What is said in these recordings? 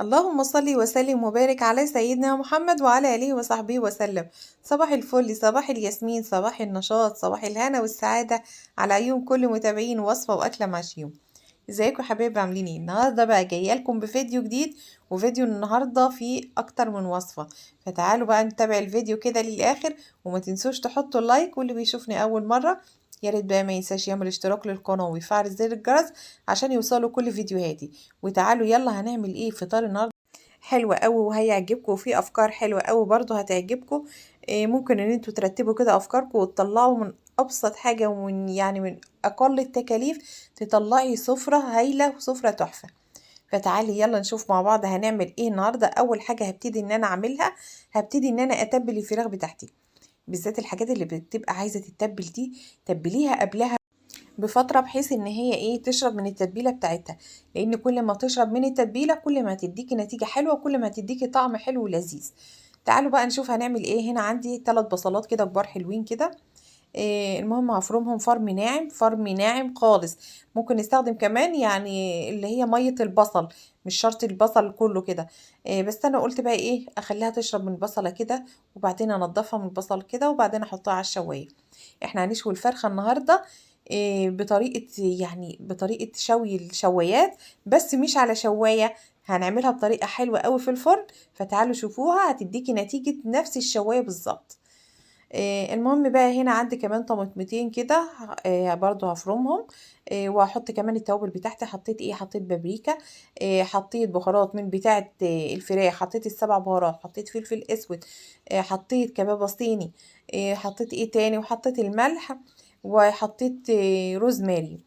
اللهم صل وسلم وبارك على سيدنا محمد وعلى آله وصحبه وسلم. صباح الفل، صباح الياسمين، صباح النشاط، صباح الهنا والسعادة على عيون كل متابعين وصفة وأكلة مع. ازيكم يا حبايبي؟ عاملين ايه؟ النهارده بقى جايه لكم بفيديو جديد، وفيديو النهارده فيه اكتر من وصفه. فتعالوا بقى نتابع الفيديو كده للاخر، وما تنسوش تحطوا اللايك، واللي بيشوفني اول مره يا ريت بقى ما ينساش يعمل اشتراك للقناه ويفعل زر الجرس عشان يوصلوا كل فيديوهاتي. وتعالوا يلا هنعمل ايه فطار النهارده حلوة قوي وهيعجبكم، وفي افكار حلوة قوي برضو هتعجبكم. ممكن ان انتوا ترتبوا كده افكاركم وتطلعوا من ابسط حاجة، ومن من اقل التكاليف تطلعي سفرة هايلة وسفرة تحفة. فتعالي يلا نشوف مع بعض هنعمل ايه النهاردة. اول حاجة هبتدي ان انا اعملها، هبتدي ان انا اتبل الفراخ بتاعتي. بالذات الحاجات اللي بتبقى عايزة تتبل دي تبليها قبلها بفترة، بحيث ان هي تشرب من التتبيلة بتاعتها. لان كل ما تشرب من التتبيلة كل ما تديكي نتيجة حلوة، وكل ما تديكي طعم حلو ولذيذ. تعالوا بقى نشوف هنعمل ايه. هنا عندي 3 بصلات كده كبار حلوين كده. المهم هفرمهم فرم ناعم، فرم ناعم خالص. ممكن نستخدم كمان اللي هي مية البصل، مش شرط البصل كله كده. بس انا قلت بقى اخليها تشرب من البصلة كده، وبعدين انضفها من البصل كده، وبعدين احطها على الشواية. احنا هنشوي الفرخة النهاردة بطريقة بطريقة شوي الشوايات، بس مش على شواية. هنعملها بطريقة حلوة قوي في الفرن. فتعالوا شوفوها هتديكي نتيجة نفس الشواية بالظبط. المهم بقى هنا عندي كمان طماطمتين كده، برضو هفرمهم. وهحط كمان التوابل بتاعتي. حطيت حطيت بابريكا، حطيت بهارات من بتاعة الفراخ، حطيت السبع بهارات، حطيت فلفل اسود، حطيت كبابة صيني، حطيت تاني، وحطيت الملح، وحطيت روزماري.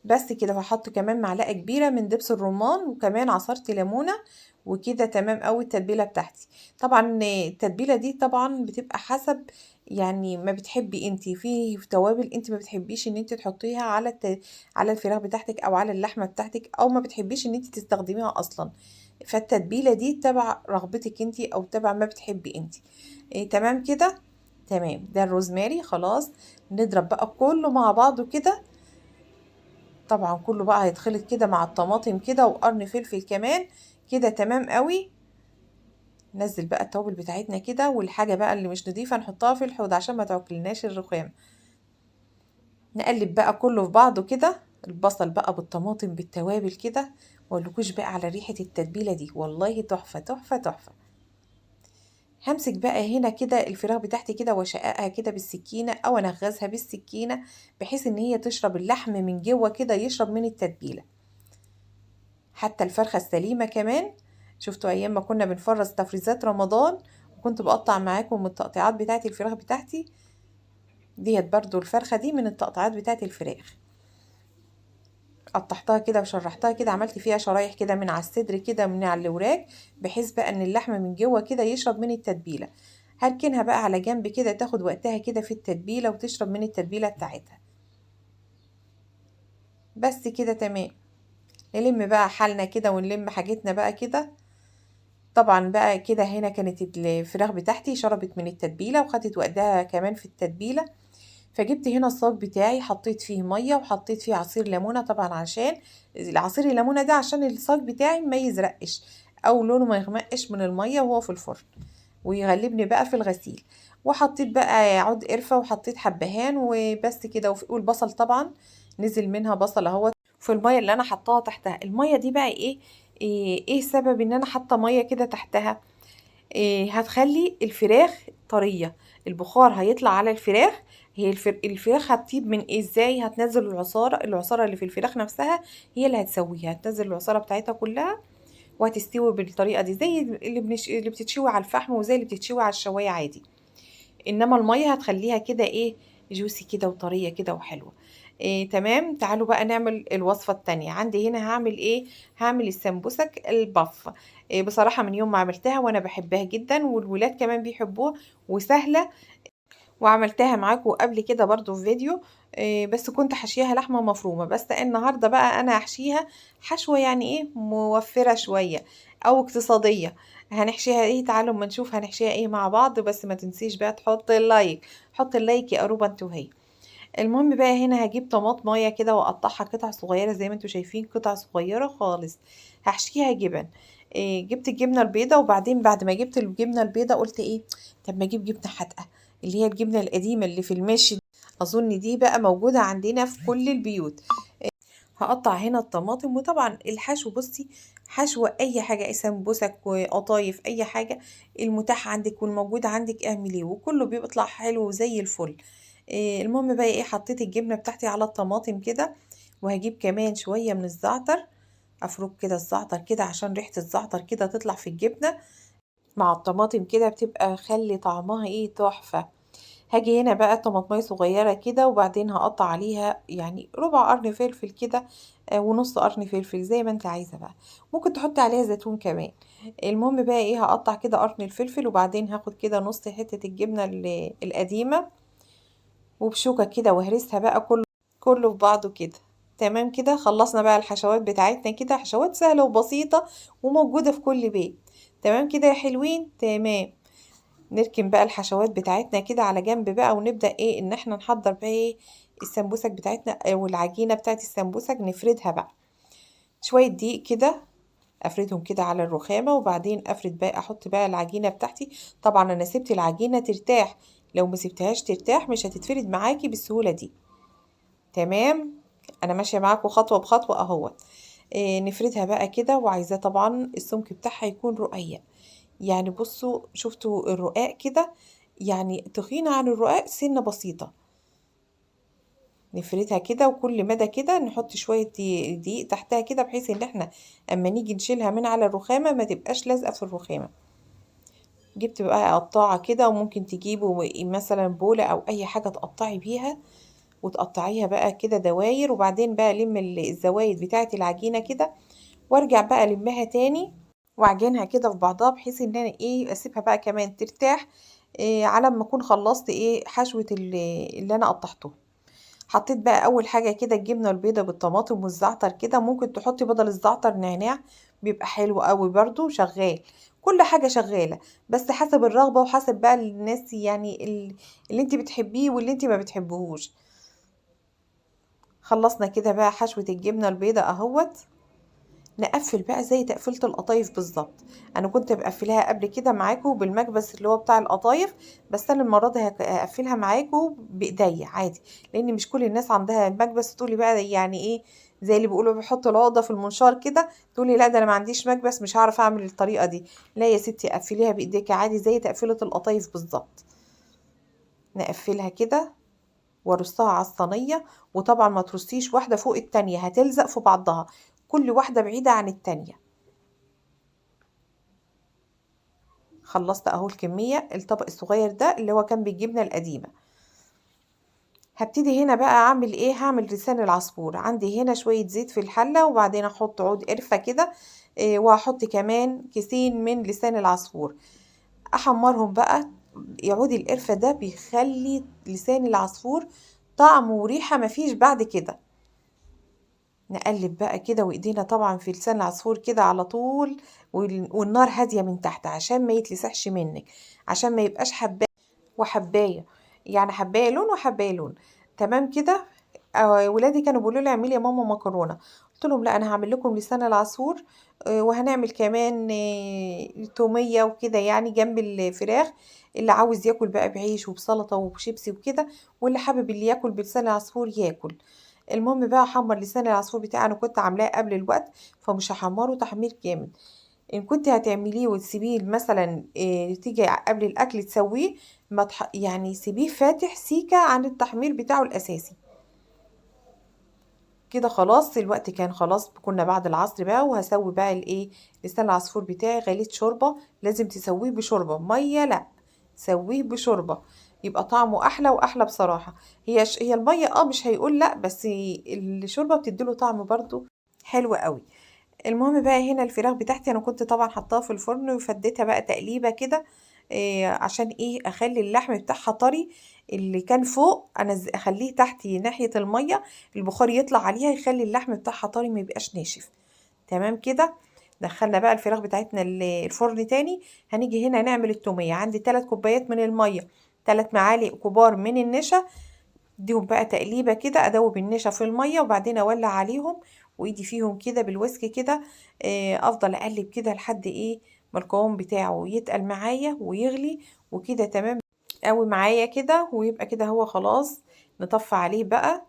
بس كده. وهحط كمان معلقة كبيرة من دبس الرمان، وكمان عصرت ليمونة. وكده تمام اوي التتبيلة بتاعتي. طبعا التتبيلة دي طبعا بتبقى حسب ما بتحبي انتي. في توابل انتي ما بتحبيش ان انتي تحطيها على على الفراخ بتاعتك او على اللحمة بتاعتك، او ما بتحبيش ان انتي تستخدميها اصلا. فالتتبيلة دي تبع رغبتك انتي او تبع ما بتحبي انتي. تمام كده. تمام. ده الروزماري خلاص. نضرب بقى كله مع بعضه كده. طبعا كله بقى هيتخلط كده مع الطماطم كده، وقرن فلفل كمان. كده تمام قوي. نزل بقى التوابل بتاعتنا كده، والحاجة بقى اللي مش نضيفة نحطها في الحوض عشان ما تعكلناش الرخام. نقلب بقى كله في بعضه كده، البصل بقى بالطماطم بالتوابل كده. مقولكوش بقى على ريحة التتبيلة دي، والله تحفة تحفة تحفة. همسك بقى هنا كده الفراخ بتاعتي كده، واشققها كده بالسكينة او انغزها بالسكينة، بحيث ان هي تشرب اللحم من جوه كده، يشرب من التتبيلة. حتى الفرخة السليمة كمان. شفتوا ايام ما كنا بنفرز تفريزات رمضان، وكنت بقطع معاكم من التقطيعات بتاعت الفراخ بتاعتي ديت. برضو الفرخة دي من التقطيعات بتاعت الفراخ. قطعتها كده وشرحتها كده، عملت فيها شرايح كده من على الصدر كده من على الوراك، بحيث بقى ان اللحم من جوه كده يشرب من التتبيلة. هركنها بقى على جنب كده، تاخد وقتها كده في التتبيلة وتشرب من التتبيلة بتاعتها. بس كده تمام. نلم بقى حالنا كده ونلم حاجتنا بقى كده. طبعا بقى كده هنا كانت الفراخ بتاعتي شربت من التتبيلة وخدت وقتها كمان في التتبيلة. فجبت هنا الصاج بتاعي، حطيت فيه مية وحطيت فيه عصير ليمونة، طبعا عشان العصير الليمونة ده عشان الصاج بتاعي ما يزرقش او لونه ما يغمقش من المية وهو في الفرن، ويغلبني بقى في الغسيل. وحطيت بقى عود قرفة، وحطيت حبهان، وبس كده. والبصل طبعا نزل منها بصل اهو في المية اللي انا حطاها تحتها. المية دي بقى ايه سبب ان انا حاطه مية كده تحتها؟ هتخلي الفراخ طرية. البخار هيطلع على الفراخ. هي الفراخ هتطيب من ازاي؟ هتنزل العصارة اللي في الفراخ نفسها، هي اللي هتسويها. هتنزل العصارة بتاعتها كلها، وهتستوي بالطريقة دي زي اللي بتتشوي على الفحم، وزي اللي بتتشوي على الشواية عادي. انما المية هتخليها كده جوسي كده وطرية كده وحلوة. تمام. تعالوا بقى نعمل الوصفة التانية. عندي هنا هعمل هعمل السمبوسك البف. بصراحة من يوم ما عملتها وانا بحبها جدا، والولاد كمان بيحبوها، وسهلة. وعملتها معاكم قبل كده برضو في فيديو. بس كنت حشيها لحمة مفرومة. بس النهاردة بقى انا هحشيها حشوة موفرة شوية او اقتصادية. هنحشيها تعالوا اما نشوف هنحشيها مع بعض. بس ما تنسيش بقى تحط اللايك. حط اللايك يا قروبة انتوا هي. المهم بقى هنا هجيب طماطمايه كده واقطعها قطع صغيره زي ما انتوا شايفين، قطع صغيره خالص. هحشيها جبن. جبت الجبنه البيضه، وبعدين بعد ما جبت الجبنه البيضه قلت ايه، طب ما اجيب جبنه حادقه، اللي هي الجبنه القديمه اللي في الماشي. اظن دي بقى موجوده عندنا في كل البيوت. هقطع هنا الطماطم، وطبعا الحشو بصي، حشو اي حاجه، سمبوسك وقطايف، اي حاجه المتاح عندك والموجود عندك اعمليه، وكله بيطلع حلو زي الفل. المهم بقى ايه، حطيت الجبنه بتاعتي على الطماطم كده، وهجيب كمان شويه من الزعتر، افرك كده الزعتر كده عشان ريحه الزعتر كده تطلع في الجبنه مع الطماطم كده، بتبقى خلي طعمها ايه تحفه. هاجي هنا بقى طماطمية صغيرة كده، وبعدين هقطع عليها يعني ربع قرن فلفل كده، ونص قرن فلفل زي ما انت عايزة بقى. ممكن تحطي عليها زيتون كمان. المهم بقى ايه، هقطع كده قرن الفلفل، وبعدين هاخد كده نص حتة الجبنة القديمة، وبشوكة كده وهرسها بقى كله في بعضه كده. تمام كده، خلصنا بقى الحشوات بتاعتنا كده، حشوات سهلة وبسيطة وموجودة في كل بيت. تمام كده يا حلوين، تمام. نركن بقى الحشوات بتاعتنا كده على جنب بقى، ونبدأ ايه ان احنا نحضر بقى ايه السمبوسك بتاعتنا، والعجينة بتاعت السمبوسك نفردها بقى. شوية دقيق كده، افردهم كده على الرخامة، وبعدين افرد بقى، احط بقى العجينة بتاعتي. طبعا انا سبت العجينة ترتاح، لو ما سبتهاش ترتاح مش هتتفرد معاكي بالسهولة دي. تمام، انا ماشية معاكم خطوة بخطوة اهوت. نفردها بقى كده، وعايزاه طبعا السمك بتاعها يكون رقيق. يعني بصوا، شفتوا الرقاق كده، يعني تخينة عن الرقاق سنة بسيطة. نفردها كده، وكل مدى كده نحط شوية دقيق تحتها كده، بحيث ان احنا اما نيجي نشيلها من على الرخامة ما تبقاش لازقة في الرخامة. جبت بقى قطاعة كده، وممكن تجيبوا مثلا بولة او اي حاجة تقطعي بيها، وتقطعيها بقى كده دواير، وبعدين بقى الم الزوايد بتاعة العجينة كده، وارجع بقى المها تاني، واعجنها كده في بعضها، بحيث ان انا ايه اسيبها بقى كمان ترتاح. على ما اكون خلصت ايه حشوة اللي انا قطعته. حطيت بقى اول حاجة كده الجبنة البيضة بالطماطم والزعتر كده، ممكن تحطي بدل الزعتر نعناع، بيبقى حلو قوي برضو شغال. كل حاجة شغالة، بس حسب الرغبة وحسب بقى الناس، يعني اللي انت بتحبيه واللي انت ما بتحبهوش. خلصنا كده بقى حشوة الجبنة البيضة اهوت. نقفل بقى زي تقفيلة القطايف بالظبط. انا كنت مقفلاها قبل كده معاكم بالمكبس اللي هو بتاع القطايف، بس انا المره دي هقفلها معاكم بايديا عادي، لان مش كل الناس عندها المكبس. تقولي بقى يعني ايه، زي اللي بيقولوا بيحطوا العقده في المنشار كده، تقولي لا ده انا ما عنديش مكبس مش هعرف اعمل الطريقه دي. لا يا ستي، قفليها بايديك عادي زي تقفيله القطايف بالظبط. نقفلها كده وارصها على الصينيه، وطبعا ما ترصيش واحده فوق التانية هتلزق في بعضها، كل واحده بعيده عن التانية. خلصت اهو الكمية، الطبق الصغير ده اللي هو كان بالجبنة القديمة. هبتدي هنا بقى اعمل ايه، هعمل لسان العصفور. عندي هنا شوية زيت في الحلة، وبعدين احط عود قرفة كده، وهحط كمان كيسين من لسان العصفور، احمرهم بقى. عود القرفة ده بيخلي لسان العصفور طعم وريحة مفيش بعد كده. نقلب بقى كده، وايدينا طبعا في لسان العصفور كده على طول، والنار هادية من تحت عشان ما يتلسعش منك، عشان ما يبقاش حباية وحباية، يعني حباية لون وحباية لون. تمام كده. ولادي كانوا بيقولوا لي اعملي يا ماما مكرونة، قلت لهم لا انا هعمل لكم لسان العصفور، وهنعمل كمان تومية وكده يعني جنب الفراخ، اللي عاوز ياكل بقى بعيش وبسلطة وبشيبسي وكده، واللي حابب اللي ياكل بلسان العصفور ياكل. المهم بقى احمر لسان العصفور بتاعي، انا كنت عاملاه قبل الوقت فمش هحمره تحمير جامد. ان كنت هتعمليه وتسيبيه مثلا تيجي قبل الاكل تسويه، ما يعني سيبيه فاتح سيكة عن التحمير بتاعه الاساسي. كده خلاص الوقت كان خلاص، كنا بعد العصر بقى، وهسوي بقى الايه لسان العصفور بتاعي. غليت شوربة، لازم تسويه بشوربة مية، لا سويه بشوربة، يبقى طعمه احلى واحلى بصراحة. هي المية مش هيقول لا، بس الشوربة بتديله طعم برضو حلو قوي. المهم بقى هنا الفراخ بتاعتي انا كنت طبعا حطاها في الفرن، وفديتها بقى تقليبه كده، عشان ايه اخلي اللحم بتاعها طري. اللي كان فوق انا اخليه تحت ناحيه الميه، البخار يطلع عليها يخلي اللحم بتاعها طري ما يبقاش ناشف. تمام كده. دخلنا بقى الفراخ بتاعتنا الفرن تاني. هنيجي هنا نعمل التوميه. عندي 3 كوبايات من الميه، 3 معالق كبار من النشا، اديهم بقى تقليبه كده، ادوب النشا في الميه وبعدين اولع عليهم وايدي فيهم كده بالويسك كده. افضل اقلب كده لحد ايه ما القوام بتاعه يتقل معايا ويغلي وكده تمام قوي معايا كده، ويبقى كده هو خلاص. نطفي عليه بقى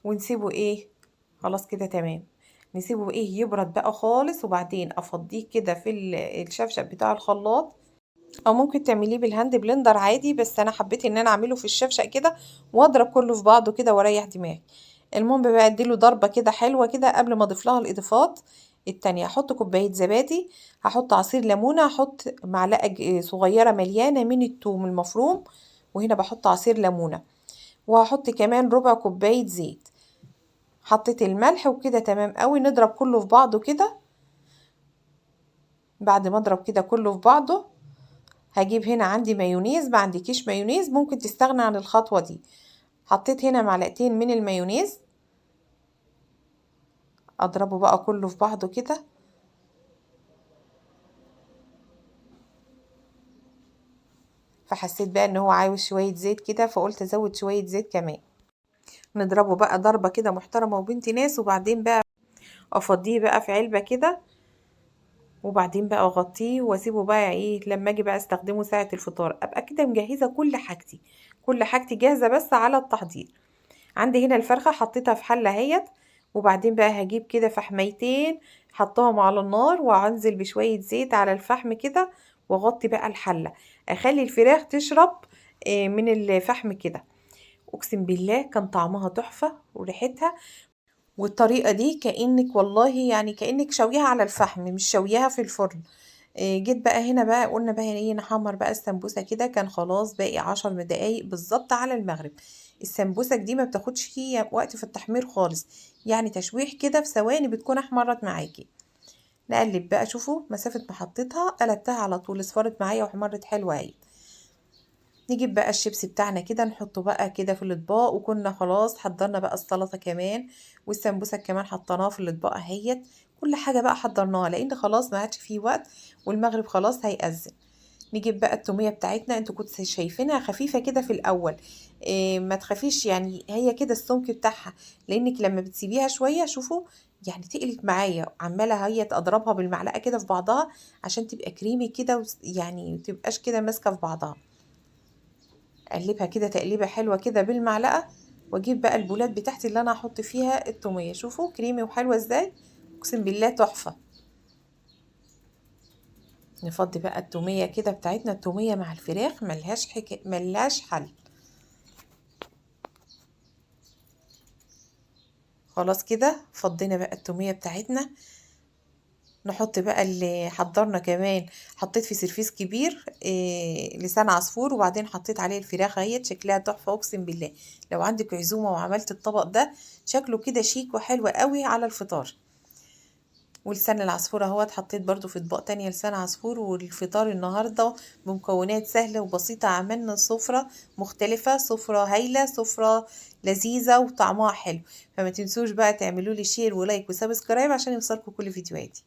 ونسيبه ايه، خلاص كده تمام. نسيبه ايه يبرد بقى خالص، وبعدين افضيه كده في الشفشق بتاع الخلاط، او ممكن تعمليه بالهاند بلندر عادي، بس انا حبيت ان انا اعمله في الشفشق كده واضرب كله في بعضه كده واريح دماغي. المهم بقى اديله ضربه كده حلوه كده قبل ما اضيف لها الاضافات التانية. هحط كوبايه زبادي، هحط عصير ليمونه، هحط معلقه صغيره مليانه من الثوم المفروم، وهنا بحط عصير ليمونه، وهحط كمان ربع كوبايه زيت. حطيت الملح وكده تمام قوي. نضرب كله في بعضه كده. بعد ما اضرب كده كله في بعضه هجيب هنا عندي مايونيز، ما عندكيش مايونيز ممكن تستغنى عن الخطوة دي. حطيت هنا معلقتين من المايونيز، اضربه بقى كله في بعضه كده. فحسيت بقى ان هو عاوز شوية زيت كده، فقلت ازود شوية زيت كمان. نضربه بقى ضربة كده محترمة وبنت ناس، وبعدين بقى افضيه بقى في علبة كده، وبعدين بقى اغطيه واسيبه بقى ايه لما اجي بقى استخدمه ساعة الفطار ابقى كده مجهزة كل حاجتي. كل حاجتي جاهزة بس على التحضير. عندي هنا الفرخة حطيتها في حلة اهيت، وبعدين بقى هجيب كده فحميتين حطهم على النار، وانزل بشوية زيت على الفحم كده، واغطي بقى الحلة. اخلي الفراخ تشرب من الفحم كده. اقسم بالله كان طعمها تحفة وريحتها. والطريقة دي كأنك والله يعني كأنك شويها على الفحم مش شويها في الفرن. جيت بقى هنا بقى قلنا بقى ايه نحمر بقى السمبوسة كده. كان خلاص باقي 10 دقايق بالظبط على المغرب. السمبوسة دي ما بتاخدش فيه وقت في التحمير خالص، يعني تشويح كده في ثواني بتكون احمرت معاكي. نقلب بقى، شوفوا مسافة ما حطيتها قلبتها على طول اصفرت معايا وحمرت حلوة اهي. نجيب بقى الشيبسي بتاعنا كده نحطه بقى كده في الاطباق، وكنا خلاص حضرنا بقى السلطة كمان، والسمبوسة كمان حطيناها في الاطباق اهيت. كل حاجة بقى حضرناها لان خلاص ما عادش فيه وقت، والمغرب خلاص هيأذن. نجيب بقى التومية بتاعتنا، انتوا كنتوا شايفينها خفيفة كده في الاول. إيه ما تخافيش يعني هي كده السمك بتاعها، لانك لما بتسيبيها شوية شوفوا يعني تقلت معايا. عمالة هي اضربها بالمعلقة كده في بعضها عشان تبقى كريمي كده يعني متبقاش كده ماسكة في بعضها. اقلبها كده تقليبه حلوه كده بالمعلقه، واجيب بقى البولات بتاعتي اللي انا هحط فيها التوميه. شوفوا كريمي وحلوه ازاي، اقسم بالله تحفه. نفضي بقى التوميه كده بتاعتنا. التوميه مع الفراخ ملهاش حل. خلاص كده فضينا بقى التوميه بتاعتنا. نحط بقى اللي حضرنا كمان. حطيت في سرفيس كبير لسان عصفور، وبعدين حطيت عليه الفراخ اهيت شكلها تحفه اقسم بالله. لو عندك عزومه وعملت الطبق ده شكله كده شيك وحلو قوي على الفطار. ولسان العصفور اهوت حطيت برضو في اطباق تانية لسان عصفور. والفطار النهاردة بمكونات سهلة وبسيطة عملنا سفرة مختلفة، سفرة هايلة، سفرة لذيذة وطعمها حلو. فما تنسوش بقى تعملوا لي شير ولايك وسبسكرايب عشان يوصلكم كل فيديوهاتي.